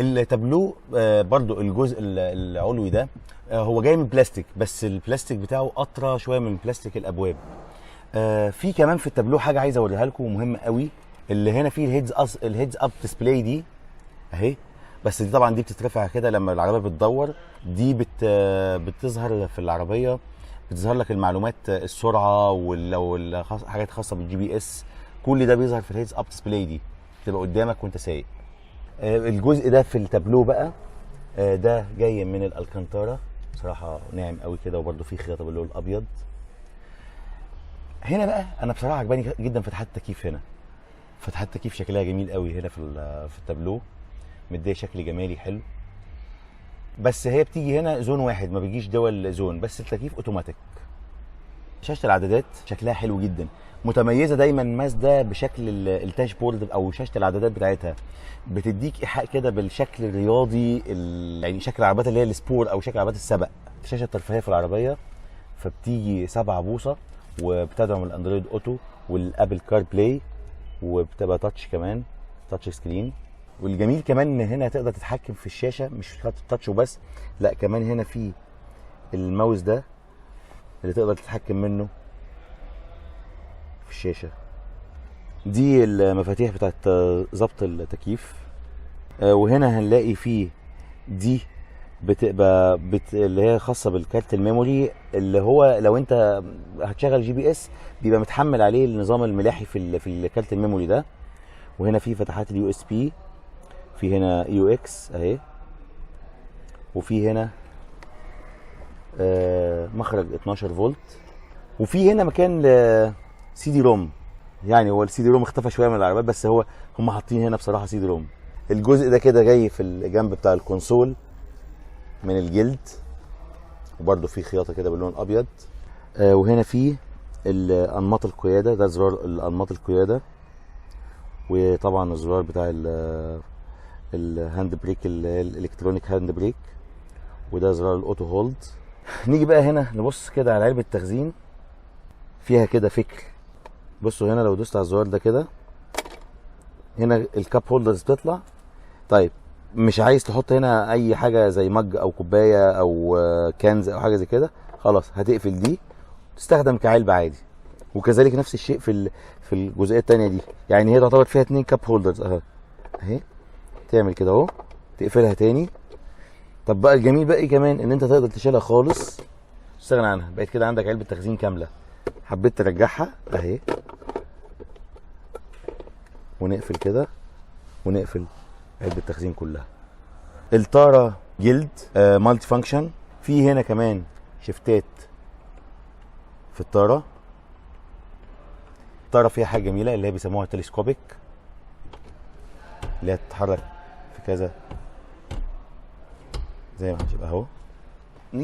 التابلو برضو الجزء العلوي ده هو جاي من بلاستيك، بس البلاستيك بتاعه اطرى شويه من بلاستيك الابواب. في كمان في التابلو حاجه عايز اوريها لكم مهمه قوي، اللي هنا فيه الهيدز اب ديسبلاي دي اهي. بس دي طبعا دي بتترفع كده لما العربيه بتدور، دي بتظهر في العربيه، بتظهر لك المعلومات، السرعه ولو حاجات خاصه بالجي بي اس، كل ده بيظهر في الهيدز اب ديسبلاي دي، تبقى قدامك وانت سايق. الجزء ده في التابلو بقى ده جاي من الالكانتارا، بصراحه ناعم قوي كده، وبرده فيه خياطه باللون الابيض. هنا بقى انا بصراحه عجباني جدا فتحات التكييف. هنا فتحات التكييف شكلها جميل قوي هنا في التابلو، مديه شكل جمالي حلو. بس هي بتيجي هنا زون واحد، ما بيجيش دول زون، بس التكييف اوتوماتيك. شاشه العدادات شكلها حلو جدا، متميزه دايما مازدا بشكل الداش بورد او شاشه العدادات بتاعتها، بتديك ايحاء كده بالشكل الرياضي، يعني شكل العربيات اللي هي السبور او شكل عربيات السبق. شاشه ترفيهيه في العربيه، فبتيجي 7 بوصه، وبتدعم الاندرويد اوتو والابل كار بلاي، وبتبقى تاتش كمان، تاتش سكرين. والجميل كمان ان هنا تقدر تتحكم في الشاشه، مش في التاتش وبس، لا كمان هنا في الماوس ده اللي تقدر تتحكم منه في الشاشه. دي المفاتيح بتاعت ظبط التكييف. وهنا هنلاقي فيه دي بتبقى اللي هي خاصه بالكارت الميموري، اللي هو لو انت هتشغل جي بي اس بيبقى متحمل عليه النظام الملاحي في الكارت الميموري ده. وهنا في فتحات اليو اس بي، في هنا يو اكس اهي، وفي هنا مخرج 12 فولت، وفي هنا مكان سي دي روم. يعني هو السي دي روم اختفى شويه من العربيات، بس هو هم حاطين هنا بصراحه سي دي روم. الجزء ده كده جاي في الجنب بتاع الكونسول من الجلد، وبرده في خياطه كده باللون الابيض. وهنا في انماط القياده، ده زرار انماط القياده، وطبعا الزرار بتاع الهاند بريك اللي هي الالكترونيك هاند بريك، وده زرار الاوتو هولد. نيجي بقى هنا نبص كده على علبه التخزين، فيها كده فكر. بصوا هنا لو دوست على الزرار ده كده، هنا الكاب هولدرز بتطلع. طيب مش عايز تحط هنا اي حاجه زي مج او كوبايه او كنز او حاجه زي كده، خلاص هتقفل دي، تستخدم كعلبه عادي. وكذلك نفس الشيء في الجزئيه الثانيه دي، يعني هي تعتبر فيها 2 كاب هولدرز اهي، تعمل كده اهو، تقفلها تاني. طب بقى الجميل بقى ايه كمان، ان انت تقدر تشيلها خالص تستغنى عنها، بقيت كده عندك علبه تخزين كامله. حبيت ترجعها اهي، ونقفل كده، ونقفل علبه التخزين كلها. الطاره جلد مالتي فانكشن. في هنا كمان شفتات في الطاره فيها حاجه جميله اللي هي بيسموها تلسكوبيك، اللي هي تتحرك في كذا زي ما هنشوف اهو.